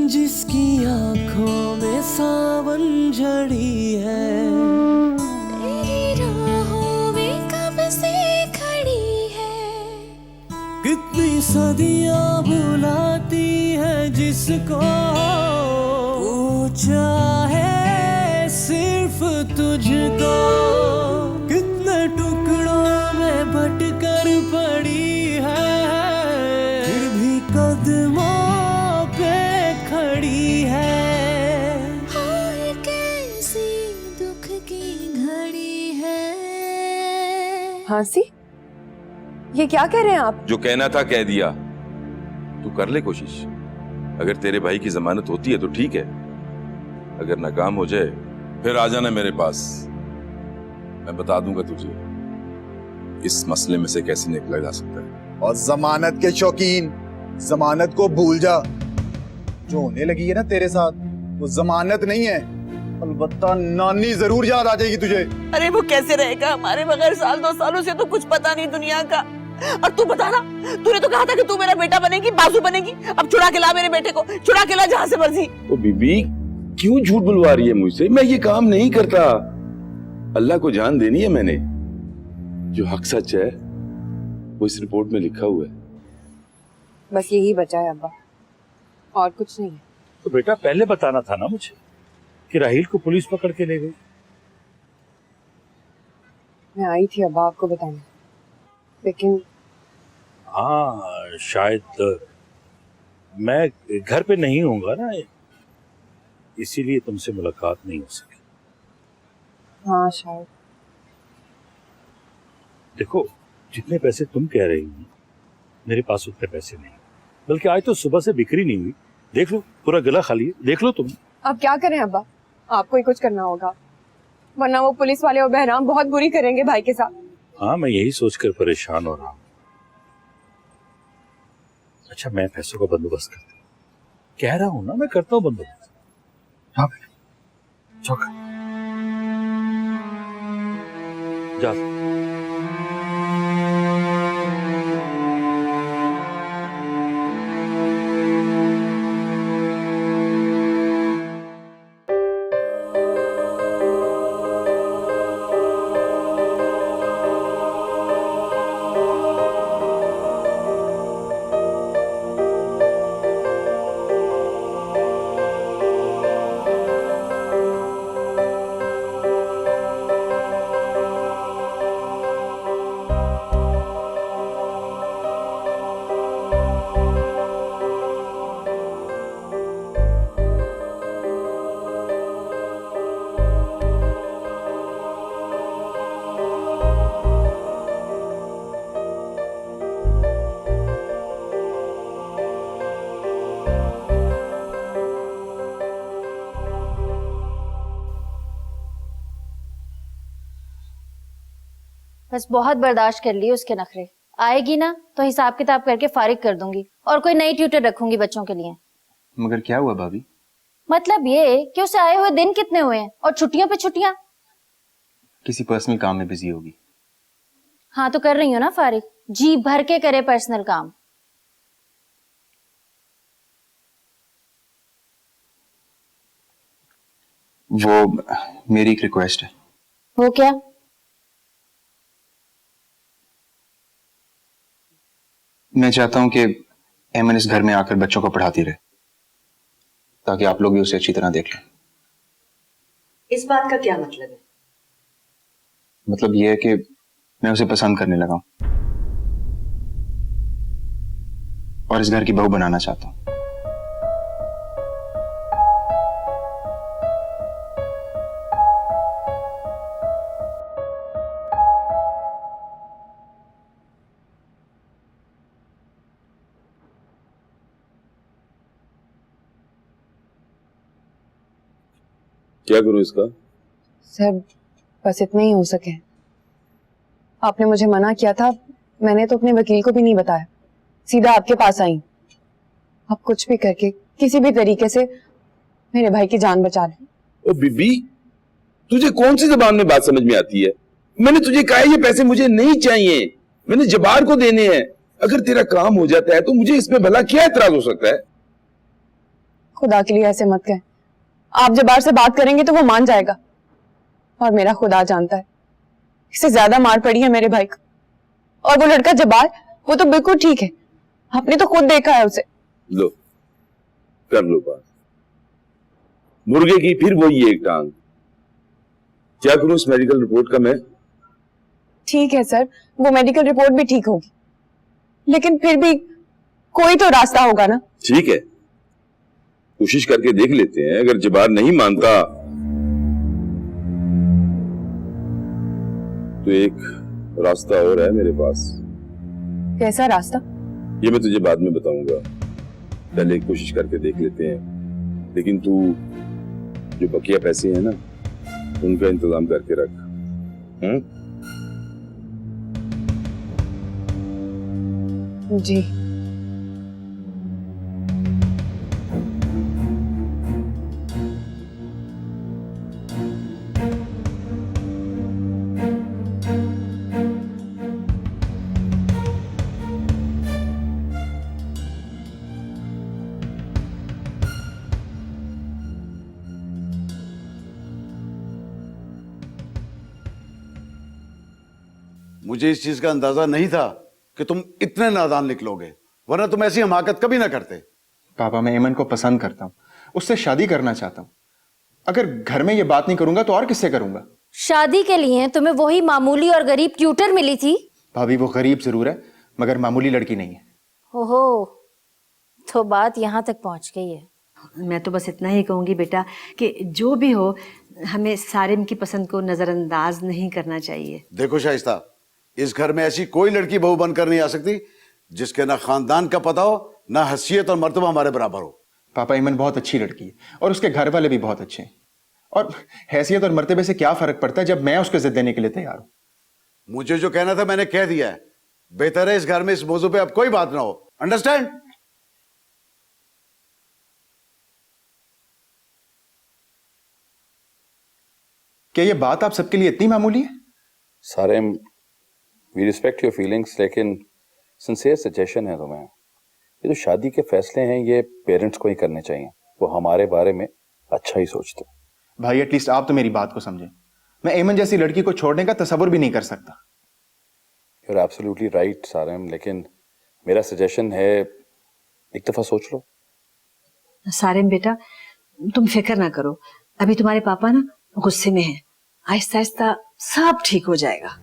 जिसकी आंखों में सावन झड़ी है, तेरी राहों में कब से खड़ी है। कितनी सदियां बुलाती है जिसको, पूछा है सिर्फ तुझको। कितने टुकड़ों में बटकर पड़ी है, फिर भी कदमों पे खड़ी है। और कैसी दुख की घड़ी है। हांसी, ये क्या कह रहे हैं आप? जो कहना था कह दिया। तू कर ले कोशिश, अगर तेरे भाई की जमानत होती है तो ठीक है, अगर नाकाम हो जाए फिर आ जाना मेरे पास। मैं बता दूंगा तुझे इस मसले में से कैसे निकला जा सकता है। और जमानत के शौकीन, जमानत को भूल जा। जो होने लगी है ना तेरे साथ, वो जमानत नहीं है, अलबत्ता नानी जरूर याद आ जाएगी तुझे। अरे वो कैसे रहेगा हमारे बगैर? साल 2 सालों से तो कुछ पता नहीं दुनिया का। और तू बता ना, तूने तो कहा था कि तू मेरा बेटा बनेगी, बाजू बनेगी। अब छुड़ा के ला मेरे बेटे को, छुड़ा के ला जहां से मर्जी। ओ बीबी, क्यों झूठ बुलवा रही है मुझसे? मैं ये काम नहीं करता। अल्लाह को जान देनी है मैंने। जो हक सच है वो इस रिपोर्ट में लिखा हुआ है। बस यही बचा है अब्बा, और कुछ नहीं है। तो बेटा पहले बताना था ना मुझे कि राहील को पुलिस पकड़ के ले गई। मैं आई थी अब्बा आपको बताने, लेकिन हाँ, शायद मैं घर पे नहीं होऊंगा ना, इसीलिए तुमसे मुलाकात नहीं हो सकी। हाँ शायद। देखो, जितने पैसे तुम कह रही हो मेरे पास उतने पैसे नहीं, बल्कि आज तो सुबह से बिक्री नहीं हुई। देख लो, पूरा गला खाली है, देख लो तुम। अब क्या करें अब्बा, आपको ही कुछ करना होगा, वरना वो पुलिस वाले और बहराम बहुत बुरी करेंगे भाई के साथ। हाँ, मैं यही सोचकर परेशान हो रहा हूँ। अच्छा, मैं पैसों का बंदोबस्त करता हूँ। कह रहा हूँ ना, मैं करता हूँ बंदोबस्त। हाँ बेटा, चौका जा। बस बहुत बर्दाश्त कर लिए उसके नखरे। आएगी ना तो हिसाब किताब करके फारिग कर दूंगी और कोई नई ट्यूटर रखूंगी बच्चों के लिए। मगर क्या हुआ भाभी? मतलब ये कि उसे आए हुए दिन कितने हुए हैं और छुट्टियों पे छुट्टियां। किसी पर्सनल काम में बिजी होगी। हाँ तो कर रही हूँ ना फारिग, जी भर के करे पर्सनल काम। वो मेरी एक रिक्वेस्ट है। वो क्या? मैं चाहता हूं कि एमन इस घर में आकर बच्चों को पढ़ाती रहे, ताकि आप लोग भी उसे अच्छी तरह देख लें। इस बात का क्या मतलब है? मतलब यह है कि मैं उसे पसंद करने लगा हूं और इस घर की बहू बनाना चाहता हूं। क्या करूं इसका? सर बस इतना ही हो सके। आपने मुझे मना किया था, मैंने तो अपने वकील को भी नहीं बताया, सीधा आपके पास आई। आप कुछ भी करके किसी भी तरीके से मेरे भाई की जान बचा लें। ओ बीबी, तुझे कौन सी जबान में बात समझ में आती है? मैंने तुझे कहा ये पैसे मुझे नहीं चाहिए, मैंने जबार को देने हैं। अगर तेरा काम हो जाता है तो मुझे इसमें भला क्या एतराज हो सकता है? खुदा के लिए ऐसे मत कहें। आप जबार से बात करेंगे तो वो मान जाएगा, और मेरा खुदा जानता है इससे ज्यादा मार पड़ी है मेरे भाई को। और वो लड़का जबार, वो तो बिल्कुल ठीक है, आपने तो खुद देखा है उसे। लो कर लो बात। मुर्गे की फिर वही एक टांग। क्या करूं इस मेडिकल रिपोर्ट का मैं? ठीक है सर, वो मेडिकल रिपोर्ट भी ठीक होगी, लेकिन फिर भी कोई तो रास्ता होगा ना। ठीक है, कोशिश करके देख लेते हैं। अगर जबार नहीं मानता तो एक रास्ता और है मेरे पास। कैसा रास्ता? ये मैं तुझे बाद में बताऊंगा, पहले एक कोशिश करके देख लेते हैं। लेकिन तू जो बकिया पैसे हैं ना, उनका इंतजाम करके रख। जी। मुझे इस चीज का अंदाजा नहीं था कि तुम इतने नादान निकलोगे, वरना तुम ऐसी हमाकत कभी ना करते। पापा, मैं एमन को पसंद करता हूँ, उससे शादी करना चाहता हूँ। अगर घर में ये बात नहीं करूंगा तो और किससे करूंगा? शादी के लिए तुम्हें वही मामूली और गरीब ट्यूटर मिली थी। भाभी, वो गरीब जरूर है मगर मामूली लड़की नहीं है। ओहो, तो बात यहाँ तक पहुँच गई है। मैं तो बस इतना ही कहूंगी बेटा कि जो भी हो, हमें सारिम की पसंद को नजरअंदाज नहीं करना चाहिए। देखो शाइस्ता, इस घर में ऐसी कोई लड़की बहू बनकर नहीं आ सकती जिसके ना खानदान का पता हो, ना हैसियत और मर्तबा हमारे बराबर हो। पापा, ईमन बहुत अच्छी लड़की है और उसके घर वाले भी बहुत अच्छे हैं, और हैसियत और मर्तबे से क्या फर्क पड़ता है जब मैं उसको इज्जत देने के लिए तैयार हूं। मुझे जो कहना था मैंने कह दिया है। बेहतर है इस घर में इस मौजू पे अब कोई बात ना हो। अंडरस्टैंड? क्या ये बात आप सबके लिए इतनी मामूली है? Sarim, we respect your feelings, लेकिन सिंसियर सजेशन है तुम्हें। ये जो शादी के फैसले हैं ये पेरेंट्स को ही करने चाहिए, वो हमारे बारे में अच्छा ही सोचते। भाई, एटलीस्ट आप तो मेरी बात को समझें। मैं एमन जैसी लड़की को छोड़ने का तसव्वुर भी नहीं कर सकता। You are absolutely right Sarim, लेकिन मेरा सजेशन है एक दफा सोच लो। सारिम बेटा, तुम फिक्र ना करो, अभी तुम्हारे पापा ना गुस्से में हैं, आहिस्ता आहिस्ता सब ठीक हो जाएगा।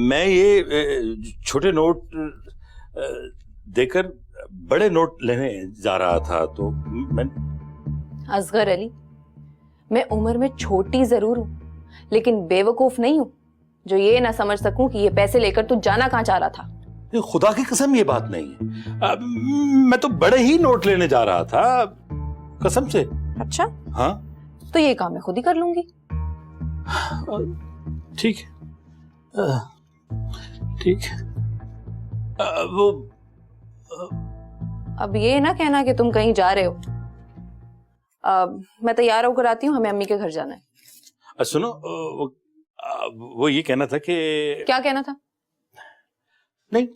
मैं ये छोटे नोट देकर बड़े नोट लेने जा रहा था, तो मैं असगर अली, मैं उम्र में छोटी जरूर हूँ लेकिन बेवकूफ नहीं हूँ जो ये ना समझ सकूं कि ये पैसे लेकर तू जाना कहाँ चाह रहा था। खुदा की कसम ये बात नहीं है। मैं तो बड़े ही नोट लेने जा रहा था, कसम से। अच्छा, हाँ, तो ये काम मैं खुद ही कर लूंगी। ठीक है, ठीक है। वो अब ये ना कहना कि तुम कहीं जा रहे हो। मैं तैयार होकर आती हूँ, हमें अम्मी के घर जाना है। सुनो, वो ये कहना था कि... क्या कहना था? नहीं,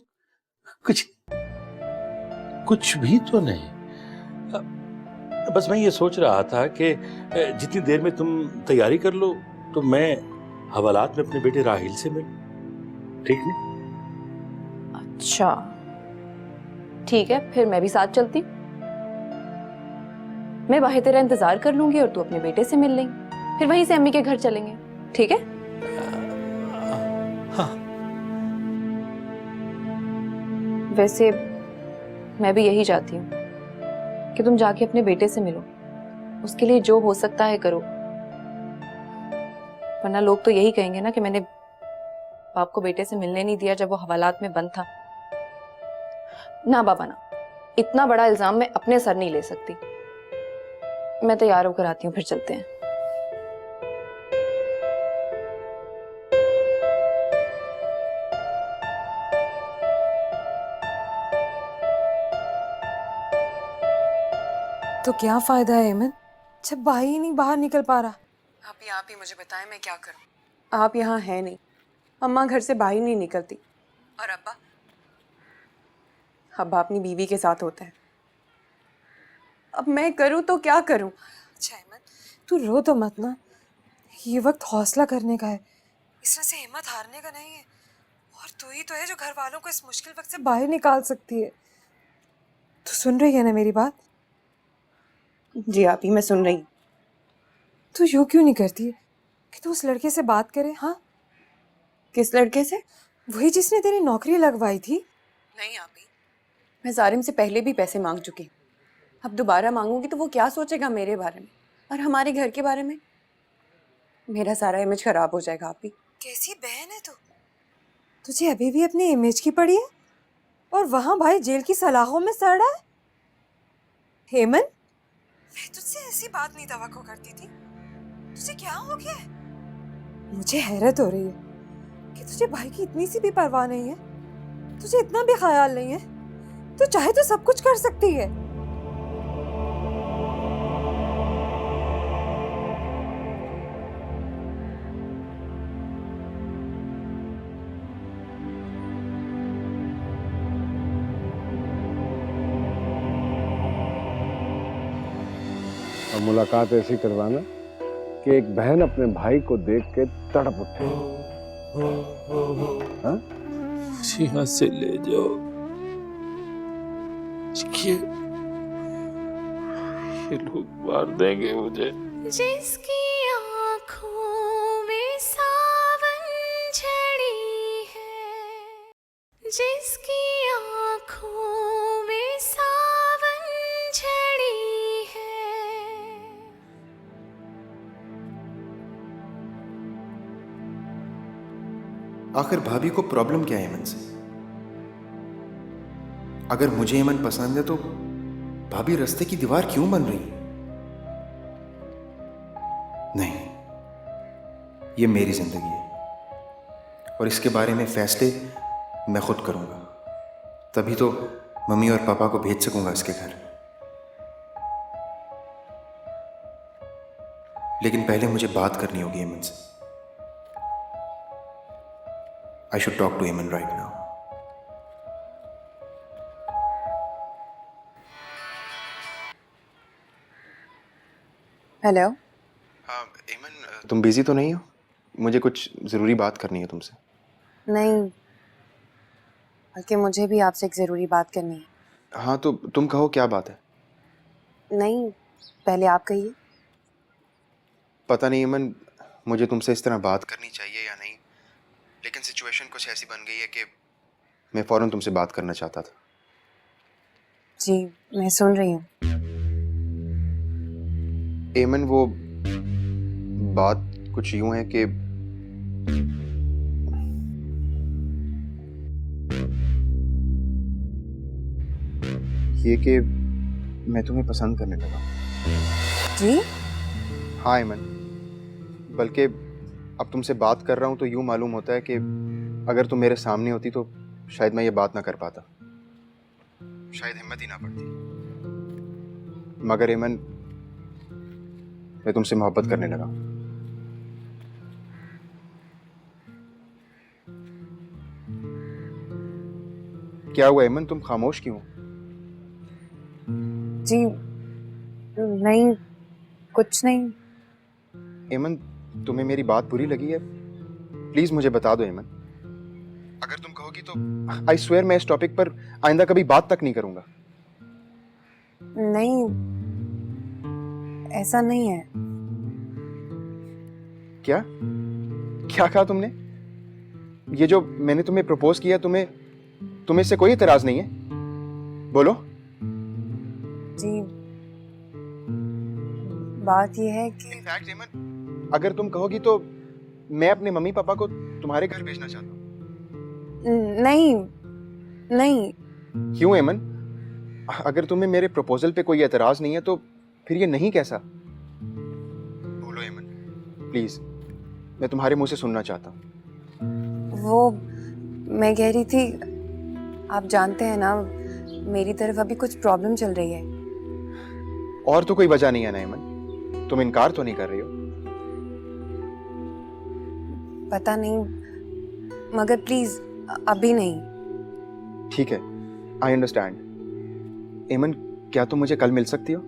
कुछ भी तो नहीं। बस मैं ये सोच रहा था कि जितनी देर में तुम तैयारी कर लो तो मैं हवालात में अपने बेटे राहिल से मिल, ठीक नहीं? अच्छा ठीक है, फिर मैं भी साथ चलती हूँ। मैं बाहर तेरा इंतजार कर लूंगी और तू अपने बेटे से मिल लेंगे, फिर वहीं से अम्मी के घर चलेंगे, ठीक है? हाँ। वैसे मैं भी यही चाहती हूँ कि तुम जाके अपने बेटे से मिलो, उसके लिए जो हो सकता है करो, वरना लोग तो यही कहेंगे ना कि मैंने बाप को बेटे से मिलने नहीं दिया जब वो हवालात में बंद था। ना बाबा ना, इतना बड़ा इल्जाम मैं अपने सर नहीं ले सकती। मैं तैयार होकर आती हूँ, फिर चलते हैं। तो क्या फायदा है हेमंत, जब भाई ही नहीं बाहर निकल पा रहा। आप ही मुझे बताएं, मैं क्या करूं। आप यहाँ है नहीं, अम्मा घर से बाहर नहीं निकलती। और अब्बा? अब्बा अपनी बीवी के साथ होते हैं। अब मैं करूं तो क्या करूं? अच्छा हेमंत, तू रो तो मत ना, ये वक्त हौसला करने का है, इस तरह से हिम्मत हारने का नहीं है। और तू ही तो है जो घर वालों को इस मुश्किल वक्त से बाहर निकाल सकती है। तू सुन रही है ना मेरी बात? जी आप ही, मैं सुन रही हूँ। तू यूं क्यों नहीं करती है कि तू उस लड़के से बात करे? हाँ, किस लड़के से? वही जिसने तेरी नौकरी लगवाई थी। नहीं आप ही, मैं जारिम से पहले भी पैसे मांग चुकी हूँ। अब दोबारा मांगूंगी तो वो क्या सोचेगा मेरे बारे में और हमारे घर के बारे में? मेरा सारा इमेज खराब हो जाएगा। आप ही कैसी बहन है तू? तुझे अभी भी अपनी इमेज की पड़ी है और वहां भाई जेल की सलाखों में सड़ रहा है। हेमंत, मैं तुझसे ऐसी बात नहीं तवक्को करती थी। तुझे क्या हो गया है? मुझे हैरत हो रही है कि तुझे भाई की इतनी सी भी परवाह नहीं है, तुझे इतना भी ख्याल नहीं है। तू चाहे तो सब कुछ कर सकती है। और मुलाकात ऐसी करवाना कि एक बहन अपने भाई को देख के तड़प उठे। हाँ? यहाँ से ले जाओ, ये लोग मार देंगे मुझे। जिसकी आँखों में सावन झड़ी है, जिसकी आँखों में सावन झड़ी है। आखिर भाभी को प्रॉब्लम क्या है हेमंत से? अगर मुझे हेमंत पसंद है तो भाभी रास्ते की दीवार क्यों बन रही है? नहीं, ये मेरी जिंदगी है और इसके बारे में फैसले मैं खुद करूंगा। तभी तो मम्मी और पापा को भेज सकूंगा इसके घर। लेकिन पहले मुझे बात करनी होगी हेमंत से। I should talk to Eamon right now. Hello. हाँ एमन, तुम बिजी तो नहीं हो? मुझे कुछ ज़रूरी बात करनी है तुमसे। नहीं, बल्कि मुझे भी आपसे एक ज़रूरी बात करनी है। हाँ तो तुम कहो, क्या बात है? नहीं, पहले आप कहिए। पता नहीं एमन, मुझे तुमसे इस तरह बात करनी चाहिए या नहीं, लेकिन सिचुएशन कुछ ऐसी बन गई है कि मैं फ़ौरन तुमसे बात करना चाहता था। जी, मैं सुन रही हूँ। एमन, वो बात कुछ यूं है कि ये कि मैं तुम्हें पसंद करने लगा। जी? हाँ एमन, बल्कि अब तुमसे बात कर रहा हूं तो यूं मालूम होता है कि अगर तुम मेरे सामने होती तो शायद मैं ये बात ना कर पाता, शायद हिम्मत ही ना पड़ती। मगर एमन, मैं तुमसे मोहब्बत करने लगा। क्या हुआ एमन, तुम खामोश क्यों? जी नहीं, कुछ नहीं। एमन, तुम्हें मेरी बात बुरी लगी है? प्लीज मुझे बता दो एमन। अगर तुम कहोगी तो आई स्वेयर मैं इस टॉपिक पर आइंदा कभी बात तक नहीं करूंगा। नहीं, ऐसा नहीं है। क्या क्या कहा तुमने? ये जो मैंने तुम्हें प्रपोज किया, तुम्हें इससे कोई इतराज नहीं है? बोलो। जी, बात ये है कि इनफैक्ट एमन, अगर तुम कहोगी तो मैं अपने मम्मी पापा को तुम्हारे घर भेजना चाहता हूँ। नहीं नहीं। क्यों एमन? अगर तुम्हें मेरे प्रपोजल पे कोई एतराज नहीं है तो फिर ये नहीं कैसा? बोलो एमन, प्लीज, मैं तुम्हारे मुंह से सुनना चाहता हूँ। वो मैं कह रही थी, आप जानते हैं ना मेरी तरफ अभी कुछ प्रॉब्लम चल रही है। और तो कोई वजह नहीं है ना एमन? तुम इनकार तो नहीं कर रही हो? पता नहीं, मगर प्लीज अभी नहीं। ठीक है, आई अंडरस्टैंड। एमन, क्या तुम मुझे कल मिल सकती हो?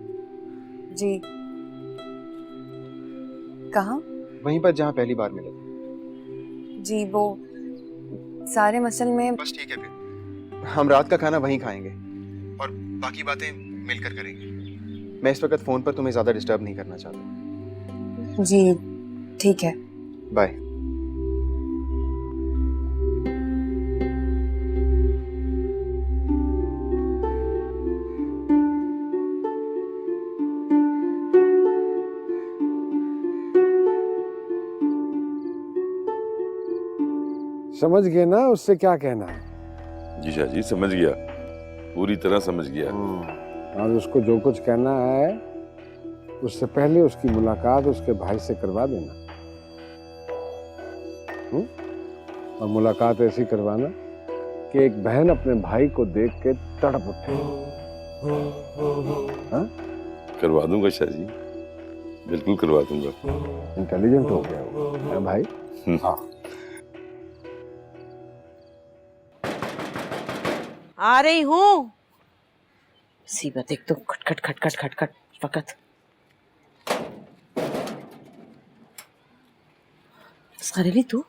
जी। कहाँ? वहीं पर जहाँ पहली बार मिले थे। जी, वो सारे मसल में। बस ठीक है, फिर हम रात का खाना वहीं खाएंगे और बाकी बातें मिलकर करेंगे। मैं इस वक्त फोन पर तुम्हें ज्यादा डिस्टर्ब नहीं करना चाहता। जी ठीक है, बाय। समझ गए ना उससे क्या कहना है? जी शाह जी, समझ गया, पूरी तरह समझ गया। और उसको जो कुछ कहना है उससे पहले उसकी मुलाकात उसके भाई से करवा देना। और मुलाकात ऐसी करवाना कि एक बहन अपने भाई को देख के तड़प उठे। हाँ? करवा दूंगा शाह जी, बिल्कुल करवा दूंगा। इंटेलिजेंट हो गया वो, है भाई? हाँ। आ रही हूँ। सीबत एक तो खटखट खटखट खटखट फकत। सरेली तू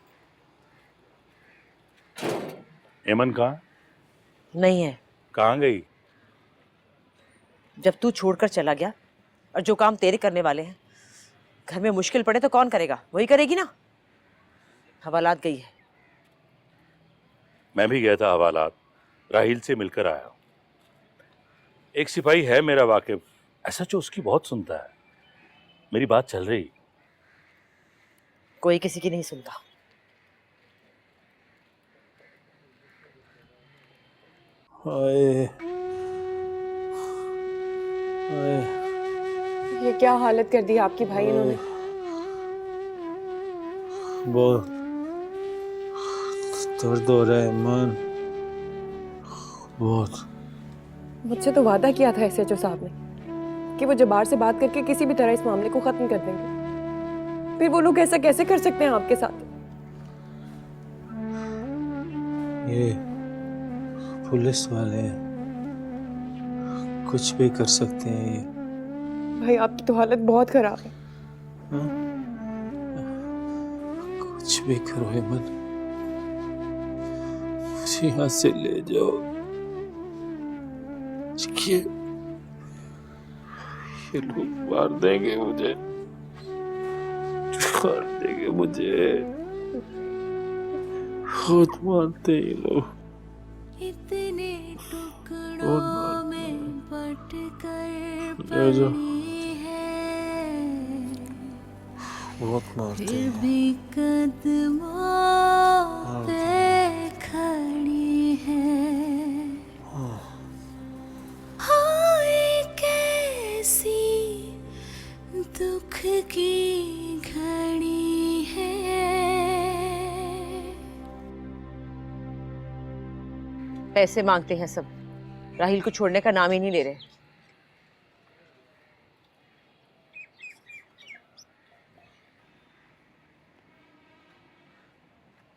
एमन कहाँ? नहीं है। कहाँ गई? जब तू छोड़कर चला गया और जो काम तेरे करने वाले हैं, घर में मुश्किल पड़े तो कौन करेगा? वही करेगी ना। हवालात गई है। मैं भी गया था हवालात, राहिल से मिलकर आया हूं। एक सिपाही है मेरा वाकिफ, ऐसा जो उसकी बहुत सुनता है। मेरी बात चल रही। कोई किसी की नहीं सुनता। ये क्या हालत कर दी आपकी भाई इन्होंने। बहुत दर्द हो रहा है मन, बहुत। मुझसे तो वादा किया था एसएचओ साहब ने कि वो जबार से बात करके किसी भी तरह इस मामले को खत्म कर देंगे। फिर वो लोग ऐसा कैसे कर सकते हैं आपके साथ? ये पुलिस वाले कुछ भी कर सकते हैं ये। भाई आपकी तो हालत बहुत खराब है। हाँ? कुछ भी करो हेमंत, मुझे यहाँ से ले जाओ। ये लोग मार देंगे मुझे, मार देंगे मुझे, खुद मानते हैं ये लोग। इतने टुकड़ों में बंटकर पड़ी है, बहुत मारते फिर हैं। भी कदमों पे खड़ी है। हाय कैसी दुख की घड़ी है। पैसे मांगते हैं सब, राहिल को छोड़ने का नाम ही नहीं ले रहे।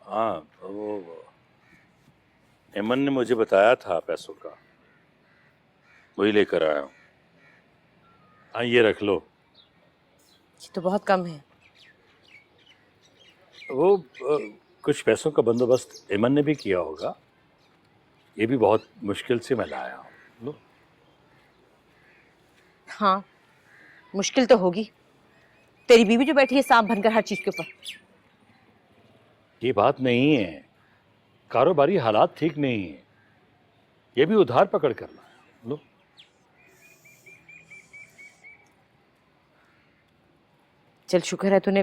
हाँ, वो एमन ने मुझे बताया था पैसों का, वही लेकर आया हूँ। हाँ, ये रख लो। ये तो बहुत कम है। वो कुछ पैसों का बंदोबस्त एमन ने भी किया होगा, ये भी बहुत मुश्किल से मैं लाया हूँ। लो। हाँ, मुश्किल तो होगी। तेरी बीवी जो बैठी है सांप बनकर हर चीज के ऊपर। ये बात नहीं है, कारोबारी हालात ठीक नहीं है, ये भी उधार पकड़ कर लाया। लो। चल शुक्र है तूने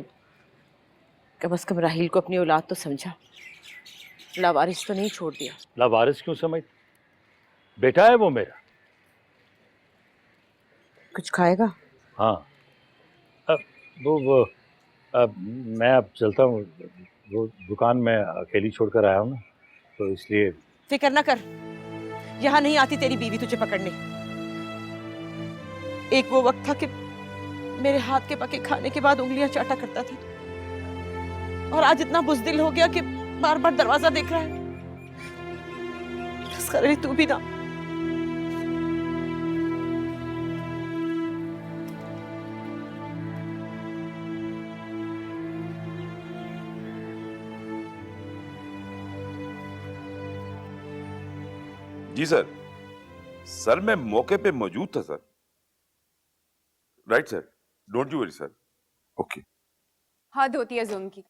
कम से कम राहिल को अपनी औलाद तो समझा, लावारिस तो नहीं छोड़ दिया। लावारिस क्यों समझ? बेटा है वो मेरा, कुछ खाएगा? हाँ, अब वो अब मैं अब चलता हूँ। वो दुकान में अकेली छोड़कर आया हूँ ना, तो इसलिए। फिक्र ना कर, यहाँ नहीं आती तेरी बीवी तुझे पकड़ने। एक वो वक्त था कि मेरे हाथ के पके खाने के बाद उंगलियां चाटा करता था, और आज इतना बुज़दिल हो गया कि बार बार दरवाजा देख रहा है। असगर अली, तू भी ना। जी सर। सर मैं मौके पे मौजूद था sir. Right sir, don't you worry sir. Okay. हद होती है जुल्म की।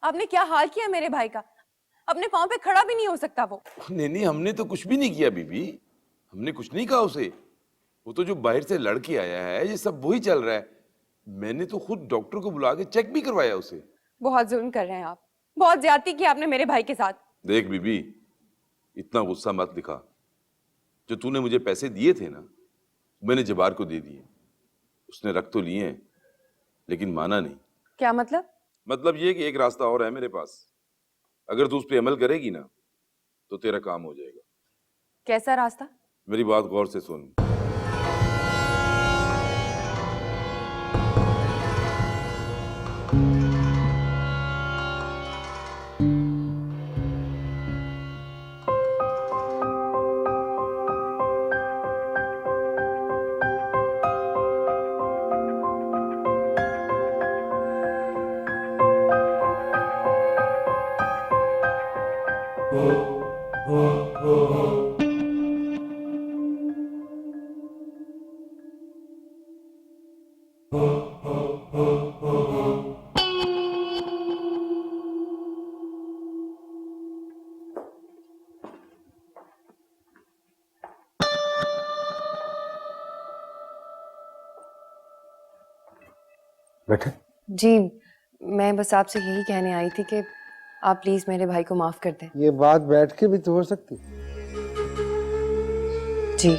आपने क्या हाल किया मेरे भाई का, अपने पाँव पे खड़ा भी नहीं हो सकता वो। नहीं, हमने तो कुछ भी नहीं किया बीबी, हमने कुछ नहीं कहा उसे। वो तो जो बाहर से लड़के आया है, ये सब वही चल रहा है। मैंने तो खुद डॉक्टर को बुला के चेक भी करवाया उसे। बहुत जुल्म कर रहे हैं आप, बहुत ज्यादती की आपने मेरे भाई के साथ। देख बीबी, इतना गुस्सा मत दिखा। जो तूने मुझे पैसे दिए थे ना, मैंने जबार को दे दिए। उसने रख तो लिए हैं, लेकिन माना नहीं। क्या मतलब? मतलब ये कि एक रास्ता और है मेरे पास। अगर तू उस पर अमल करेगी ना, तो तेरा काम हो जाएगा। कैसा रास्ता? मेरी बात गौर से सुन। बैठे। जी, मैं बस आपसे यही कहने आई थी कि आप प्लीज मेरे भाई को माफ कर दें। ये बात बैठ के भी तो हो सकती। जी।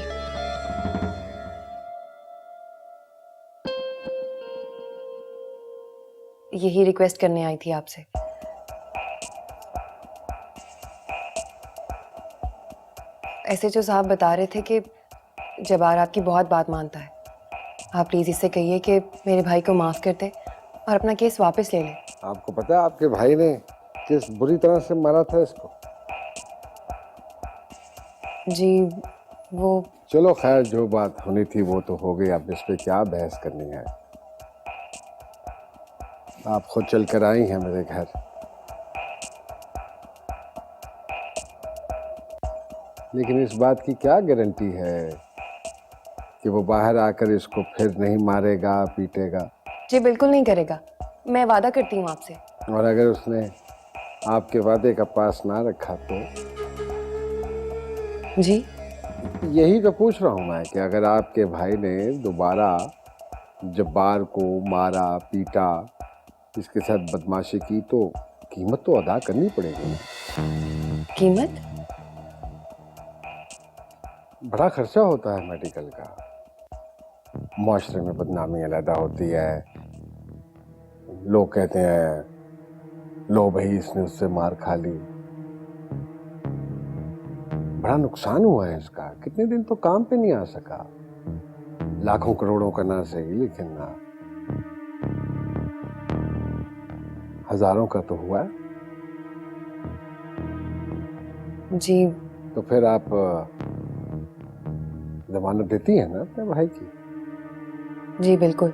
यही रिक्वेस्ट करने आई थी आपसे। एसएचओ साहब बता रहे थे कि जबार आपकी बहुत बात मानता है। आप प्लीज इससे कहिए कि मेरे भाई को माफ कर दे और अपना केस वापस ले ले। आपको पता है आपके भाई ने किस बुरी तरह से मारा था इसको? जी वो। चलो खैर, जो बात होनी थी वो तो हो गई। अब इस पे क्या बहस करनी है? आप खुद चल कर आई हैं मेरे घर। लेकिन इस बात की क्या गारंटी है कि वो बाहर आकर इसको फिर नहीं मारेगा, पीटेगा? जी बिल्कुल नहीं करेगा, मैं वादा करती हूँ आपसे। और अगर उसने आपके वादे का पास ना रखा तो? जी यही तो पूछ रहा हूँ मैं कि अगर आपके भाई ने दोबारा जब्बार को मारा, पीटा, इसके साथ बदमाशी की, तो कीमत तो अदा करनी पड़ेगी। कीमत? बड़ा खर्चा होता है मेडिकल का। मुआशरे में बदनामी अलहदा होती है। लोग कहते हैं लो भाई इसने उससे मार खा ली। बड़ा नुकसान हुआ है इसका। कितने दिन तो काम पे नहीं आ सका। लाखों करोड़ों का ना सही, लेकिन ना हजारों का तो हुआ। जी। तो फिर आप जमानत देती है ना अपने भाई की? जी बिल्कुल।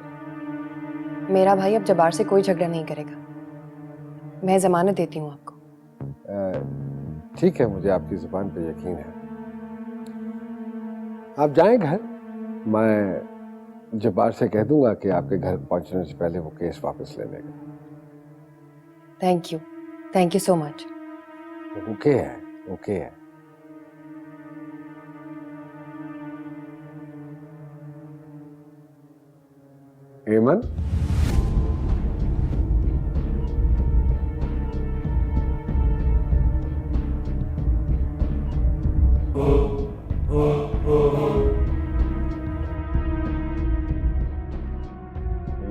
मेरा भाई अब जबार से कोई झगड़ा नहीं करेगा। मैं जमानत देती हूँ आपको। ठीक है, मुझे आपकी जुबान पे यकीन है। आप जाएं घर। मैं जब्बार से कह दूंगा कि आपके घर पहुंचने से पहले वो केस वापस ले लेगा। Thank you so much. Okay है, ओके है। एमन,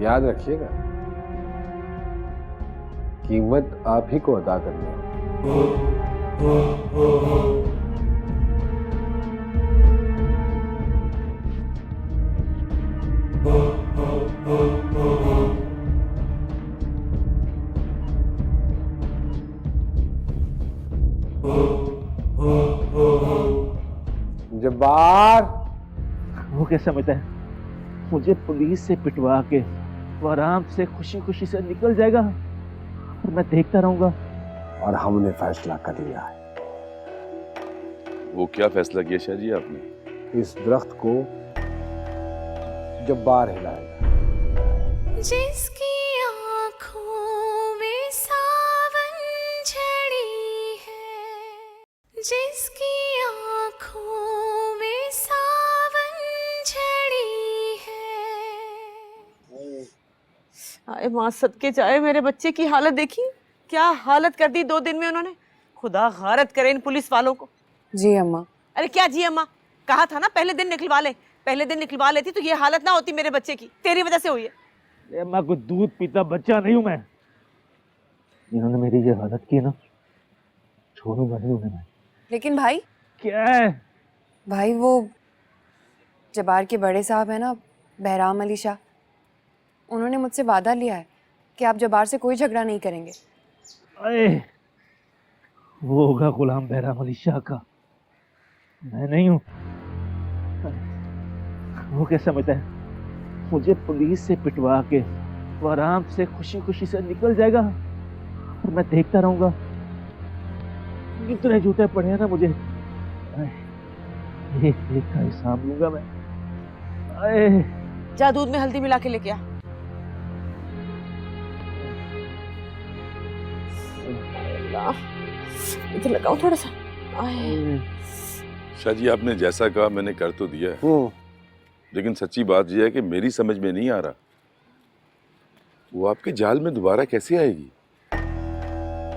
याद रखिएगा, कीमत आप ही को अदा करनी है। जब्बार, वो क्या समझता है मुझे पुलिस से पिटवा के वो आराम से खुशी खुशी से निकल जाएगा और मैं देखता रहूंगा। और हमने फैसला कर लिया है। वो क्या फैसला किया शाह जी आपने? इस दरख्त को जब्बार हिलाएगा। जिसकी आंखों में सावन झड़ी है, जिसकी आंखों में सावन झड़ी है। आए माँ सदके जाए, मेरे बच्चे की हालत देखी, क्या हालत कर दी 2 दिन में उन्होंने। खुदा गारत करे इन पुलिस वालों को। जी अम्मा। अरे क्या जी अम्मा, कहा था ना पहले दिन निकलवा ले, पहले दिन निकलवा लेती तो ये हालत ना होती मेरे बच्चे की, तेरी वजह से हुई है। अम्मा को दूध पीता बच्चा नहीं हूं मैं, इन्होंने मेरी ये हालत की ना, छोड़ूंगा नहीं उन्हें मैं। लेकिन भाई क्या है? भाई वो जबार के बड़े साहब है ना, बहराम अली शाह, उन्होंने मुझसे वादा लिया है कि आप जबार से कोई झगड़ा नहीं करेंगे। अरे वो होगा गुलाम बहराम अली शाह का, मैं नहीं हूं। वो क्या समझता है मुझे पुलिस से पिटवा के वो आराम से खुशी खुशी से निकल जाएगा और मैं देखता रहूंगा। इतने जूते पड़े हैं ना मुझे, एक एक का हिसाब लूंगा मैं। जा दूध में हल्दी मिला के लेके आ। इधर लगाओ थोड़ा सा। शाह जी आपने जैसा कहा मैंने कर तो दिया है, लेकिन सच्ची बात यह है कि मेरी समझ में नहीं आ रहा वो आपके जाल में दोबारा कैसे आएगी।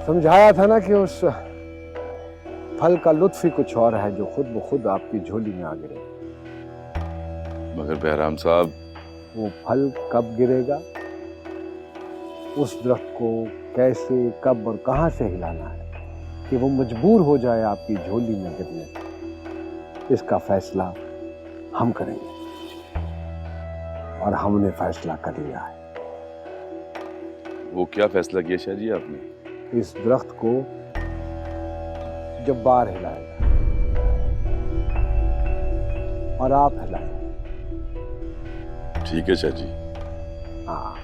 समझाया था ना कि उस फल का लुत्फ ही कुछ और है जो खुद ब खुद आपकी झोली में आ गिरे। मगर बहराम साहब, वो फल कब गिरेगा, उस दरख्त को कैसे, कब और कहां से हिलाना है कि वो मजबूर हो जाए आपकी झोली में गिरने, इसका फैसला हम करेंगे। और हमने फैसला कर लिया है। वो क्या फैसला किया शाह जी आपने? इस दरख्त को जब्बार हिलाएगा और आप हिलाएंगे। ठीक है शाह जी। हाँ।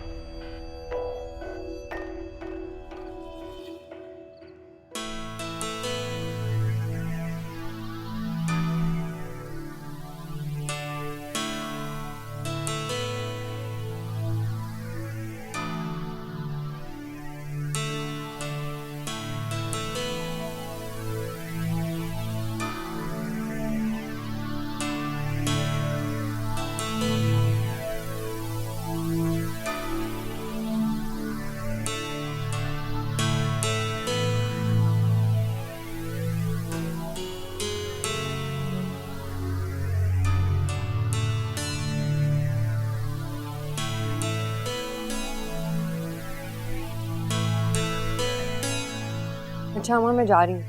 अच्छा अम्मा मैं जा रही हूँ।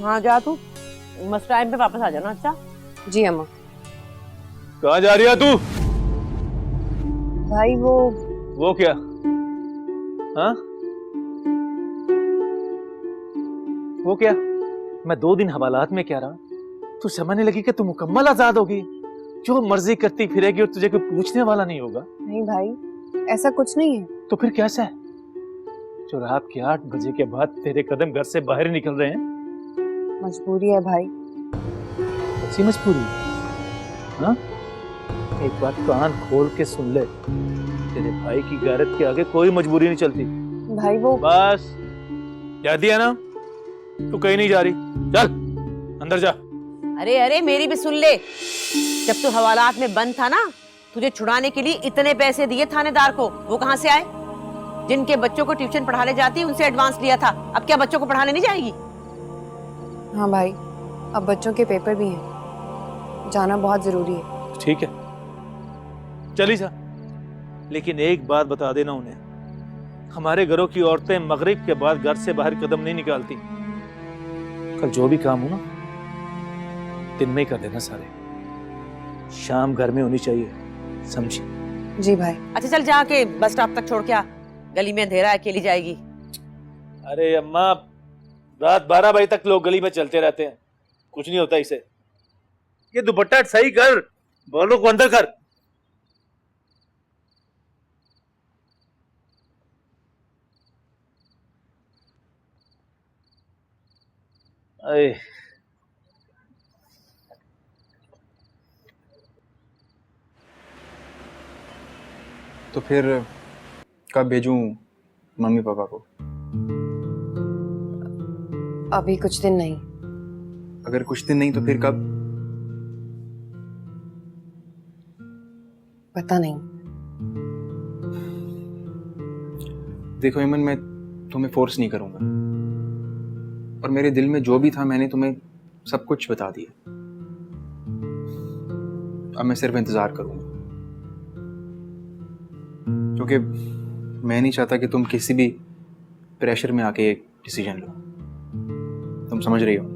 हाँ जा तू, मस्त टाइम पे वापस आ जाना। अच्छा जी अम्मा। कहाँ जा रही है तू? भाई वो क्या? हाँ वो क्या? मैं 2 दिन हवालात में क्या रहा, तू समझने लगी कि तू मुकम्मल आजाद होगी, जो मर्जी करती फिरेगी और तुझे कोई पूछने वाला नहीं होगा। नहीं भाई ऐसा कुछ नहीं है। तो फिर कैसा है जो रात के 8 बजे के बाद तेरे कदम घर से बाहर निकल रहे हैं? मजबूरी है भाई। अच्छी मजबूरी? हाँ एक बात कान खोल के सुन ले, तेरे भाई की गैरत के आगे कोई मजबूरी नहीं चलती। भाई वो बस याद दिया ना, तू कहीं नहीं जा रही, चल अंदर जा। अरे अरे मेरी भी सुन ले, जब तू हवालात में बंद था ना, तुझे छुड़ाने के लिए इतने पैसे दिए थानेदार को, वो कहां से आए? जिनके बच्चों को ट्यूशन पढ़ाने जाती है उनसे एडवांस लिया था, अब क्या बच्चों को पढ़ाने नहीं जाएगी? हाँ भाई अब बच्चों के पेपर भी हैं, जाना बहुत जरूरी है। ठीक है चली जा, लेकिन एक बात बता देना उन्हें, हमारे घरों की औरतें मगरिब के बाद घर से बाहर कदम नहीं निकालती। कल जो भी काम हो ना, दिन में ही कर देना सारे, शाम घर में होनी चाहिए, समझी? जी भाई। अच्छा चल जाके बस स्टॉप तक छोड़ के आ, गली में अंधेरा है, अकेली जाएगी। अरे अम्मा, रात 12 बजे तक लोग गली में चलते रहते हैं, कुछ नहीं होता इसे। ये दुपट्टा सही कर, बालों को अंदर कर। अरे तो फिर कब भेजूं मम्मी पापा को? अभी कुछ दिन नहीं। अगर कुछ दिन नहीं तो फिर कब? पता नहीं। देखो हेमन, मैं तुम्हें फोर्स नहीं करूंगा, और मेरे दिल में जो भी था मैंने तुम्हें सब कुछ बता दिया। अब मैं सिर्फ इंतजार करूंगा, क्योंकि मैं नहीं चाहता कि तुम किसी भी प्रेशर में आके एक डिसीजन लो। तुम समझ रही हो?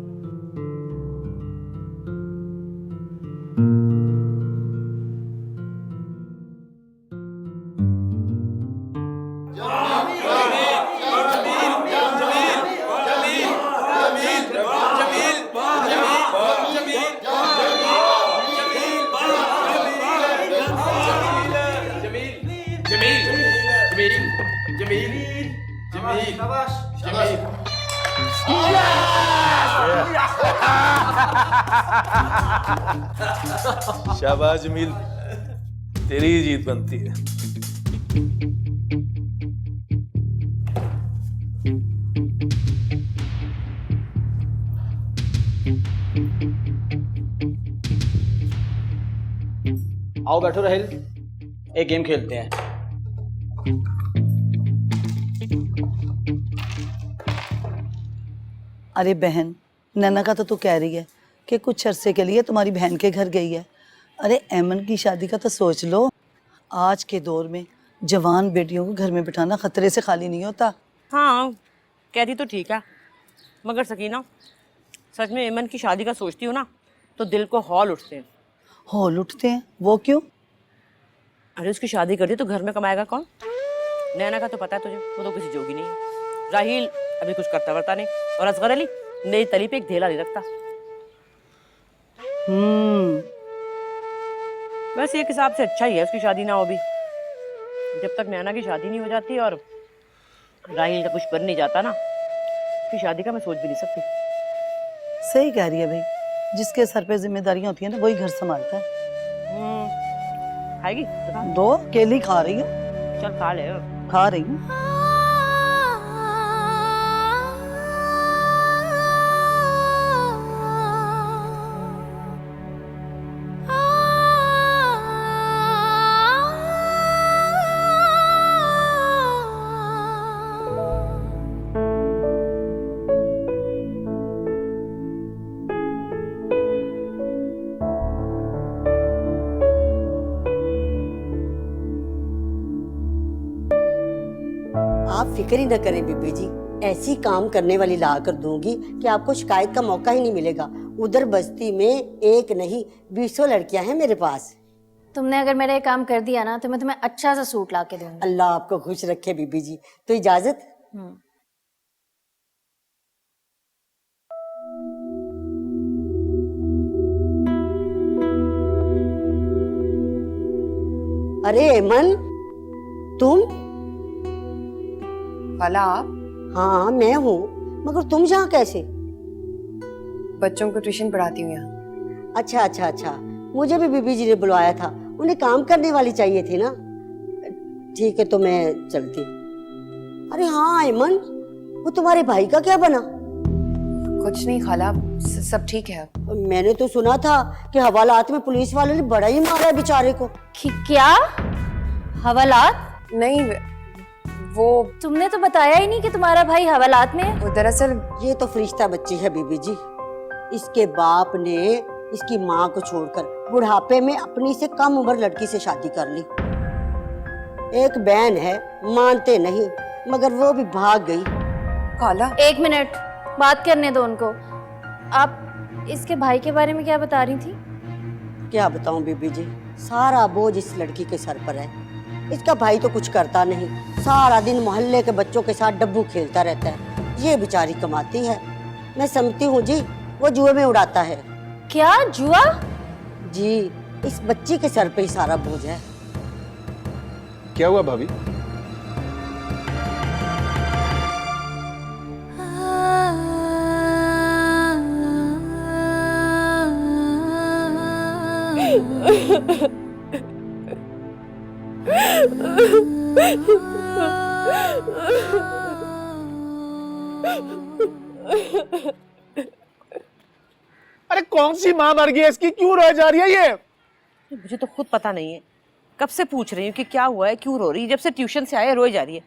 शाबाश जमील, तेरी ही जीत बनती है। आओ बैठो राहिल, एक गेम खेलते हैं। अरे बहन, नैना का तो तू कह रही है कि कुछ अरसे के लिए तुम्हारी बहन के घर गई है। अरे एमन की शादी का तो सोच लो। आज के दौर में जवान बेटियों को घर में बिठाना खतरे से खाली नहीं होता। हाँ कहती तो ठीक है, मगर सकीना सच में एमन की शादी का सोचती हूँ ना तो दिल को हौल उठते हैं। हौल उठते हैं? वो क्यों? अरे उसकी शादी कर दी तो घर में कमाएगा कौन? नैना का तो पता है तुझे, वो तो किसी जोगी नहीं है। राहील अभी कुछ करता वर्ता नहीं, और असगर अली नई तली पे एक ढेला नहीं रखता। वैसे एक हिसाब से अच्छा ही है उसकी शादी ना हो भी। जब तक नैना की शादी नहीं हो जाती और राहील का कुछ बन नहीं जाता ना, उसकी शादी का मैं सोच भी नहीं सकती। सही कह रही है भाई, जिसके सर पे जिम्मेदारियां होती है ना वही घर संभालता है। खाएगी? दो केली खा रही है। चल खा ले। खा रही हूँ। आप फिक्र ही न करें बीबी जी, ऐसी काम करने वाली ला कर दूंगी कि आपको शिकायत का मौका ही नहीं मिलेगा। उधर बस्ती में एक नहीं 20 लड़कियां हैं मेरे पास। तुमने अगर मेरा ये काम कर दिया ना तो मैं तुम्हें अच्छा सा सूट ला के दूंगी। अल्लाह आपको खुश रखे बीबी जी। तो इजाजत। अरे एमन, तुम? वाला आप? हाँ मैं हूँ, मगर तुम यहाँ कैसे? बच्चों को ट्यूशन पढ़ाती हूँ यहाँ। अच्छा अच्छा अच्छा, मुझे भी बीबी जी ने बुलवाया था, उन्हें काम करने वाली चाहिए थी ना। ठीक है तो मैं चलती। अरे हाँ एमन, वो तुम्हारे भाई का क्या बना? कुछ नहीं खाला, सब ठीक है। मैंने तो सुना था कि हवालात में पुलिस वालों ने बड़ा ही मारा है बेचारे को। क्या हवालात? नहीं, वो तुमने तो बताया ही नहीं कि तुम्हारा भाई हवालात में है। वो दरअसल ये तो फरिश्ता बच्ची है बीबी जी। इसके बाप ने इसकी माँ को छोड़कर बुढ़ापे में अपनी से कम उम्र लड़की से शादी कर ली। एक बहन है, मानते नहीं, मगर वो भी भाग गई। काला, 1 मिनट बात करने दो उनको। आप इसके भाई के बारे में क्या बता रही थी? क्या बताऊं बीबी जी, सारा बोझ इस लड़की के सर पर है। इसका भाई तो कुछ करता नहीं, सारा दिन मोहल्ले के बच्चों के साथ डब्बू खेलता रहता है। ये बेचारी कमाती है, मैं समझती हूँ जी, वो जुए में उड़ाता है। क्या जुआ? जी, इस बच्ची के सर पे ही सारा बोझ है। क्या हुआ भाभी? अरे कौन सी माँ मर गई है इसकी, क्यों रोए जा रही है ये? मुझे तो खुद पता नहीं है, कब से पूछ रही हूँ कि क्या हुआ है, क्यों रो रही है। जब से ट्यूशन से आए रोए जा रही है।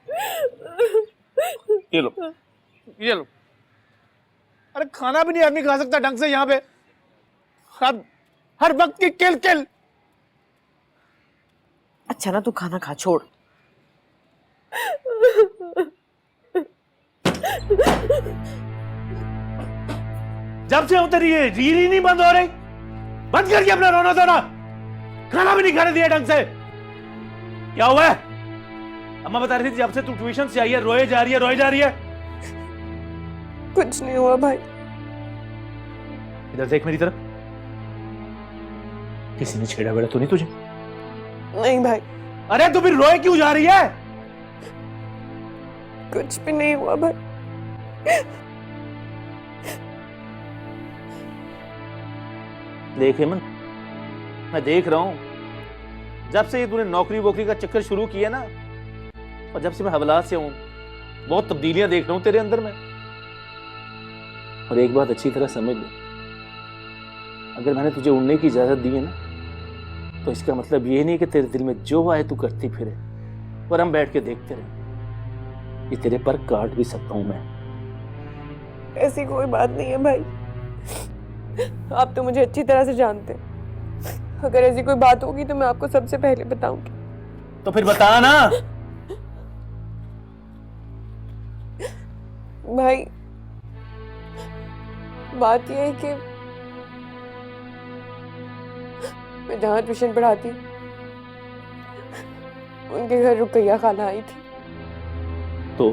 ये लो, ये लो। अरे खाना भी नहीं आदमी खा सकता ढंग से यहाँ पे, हर वक्त की किल किल। अच्छा ना तू खाना खा, छोड़। जब से उतरी है रील ही नहीं बंद हो रही। बंद करके अपना रोना धोना, खाना भी नहीं खाने दिया ढंग से। क्या हुआ है? अम्मा बता रही थी जब से तू ट्यूशन से आई है रोए जा रही है, रोए जा रही है। कुछ नहीं हुआ भाई। इधर देख मेरी तरफ, किसी ने छेड़ा बेड़ा तो नहीं तुझे? नहीं भाई। अरे तू फिर रोए क्यों जा रही है? कुछ भी नहीं हुआ भाई। देख हेमंत, मैं देख रहा हूं जब से ये तूने नौकरी वोकरी का चक्कर शुरू किया ना, और जब से मैं हवालात से हूं, बहुत तब्दीलियां देख रहा हूं तेरे अंदर में। और एक बात अच्छी तरह समझ ले, अगर मैंने तुझे उड़ने की इजाजत दी है ना, तो इसका मतलब ये नहीं कि तेरे दिल में जो आए तू करती फिरे और हम बैठ के देखते रहे। ये तेरे पर काट भी सकता हूं मैं। ऐसी कोई बात नहीं है भाई, आप तो मुझे अच्छी तरह से जानते हैं। अगर ऐसी कोई बात होगी तो मैं आपको सबसे पहले बताऊंगी। तो फिर बता ना। भाई बात यह है कि मैं जहाँ ट्यूशन पढ़ाती उनके घर रुकैया खाला आई थी। तो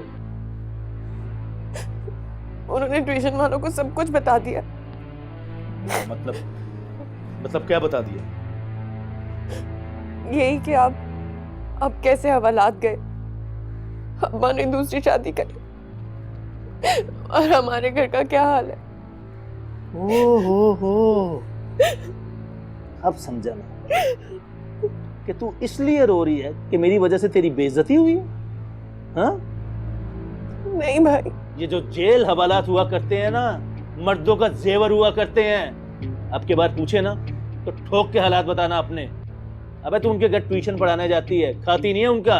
उन्होंने ट्यूशन वालों को सब कुछ बता दिया। मतलब क्या बता दिया? यही कि आप कैसे हवालात गए, अम्मा ने दूसरी शादी करी, और हमारे घर का क्या हाल है। हो अब समझा मैं कि तू इसलिए रो रही है कि मेरी वजह से तेरी बेइज्जती हुई है। हाँ? नहीं भाई, ये जो जेल हवालात हुआ करते हैं ना, मर्दों का जेवर हुआ करते हैं। अब के बाद पूछे ना तो ठोक के हालात बताना अपने। अबे तू उनके घर ट्यूशन पढ़ाने जाती है, खाती नहीं है उनका।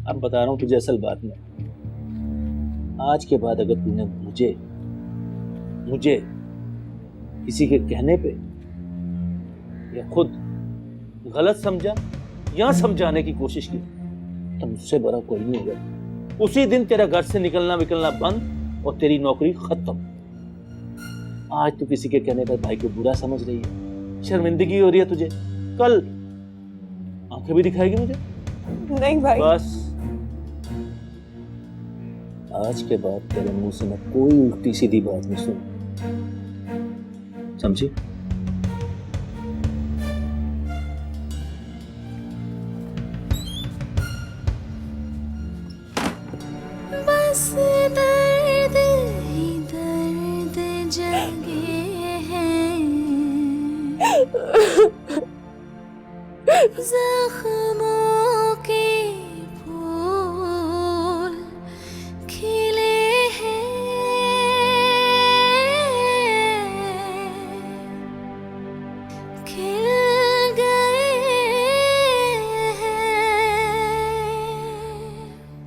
अब बता रहा हूं तुझे असल बात में, आज के बाद अगर तूने मुझे किसी के कहने पे या खुद गलत समझा या समझाने की कोशिश की, तो मुझसे बड़ा कोई नहीं होगा। उसी दिन तेरा घर से निकलना विकलना बंद और तेरी नौकरी खत्म। आज तू किसी के कहने पर भाई को बुरा समझ रही है, शर्मिंदगी हो रही है तुझे, कल आंखें भी दिखाएगी मुझे? नहीं भाई। बस आज के बाद तेरे मुंह से मैं कोई उल्टी सीधी बात नहीं सुन, समझी? बस दर्द ही दर्द जगे हैं, जख्मों के फूल खिले हैं, खिल गए हैं।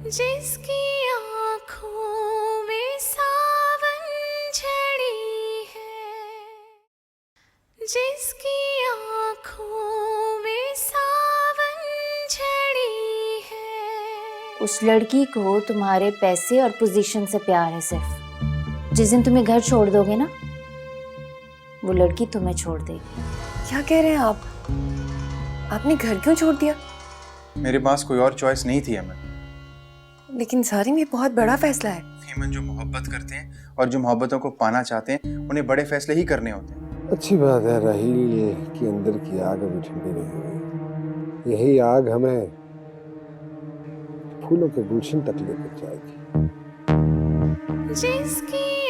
जिसकी आँखों में सावन झड़ी है, जिसकी आँखों में सावन उस लड़की को तुम्हारे पैसे और पोजीशन से प्यार है सिर्फ। जिस दिन तुम्हें घर छोड़ दोगे ना, वो लड़की तुम्हें छोड़ देगी। क्या कह रहे हैं आप? आपने घर क्यों छोड़ दिया? मेरे पास कोई और चॉइस नहीं थी हेमन। लेकिन सारिम, ये बहुत बड़ा फैसला है। हेमन, जो मोहब्बत करते हैं और जो मोहब्बतों को पाना चाहते हैं, उन्हें बड़े फैसले ही करने होते हैं। अच्छी बात है राहील कि अंदर की आग अभी ठंडी नहीं हुई। यही आग हमें फूलों के गुलशन तक लेकर जाएगी। जिसकी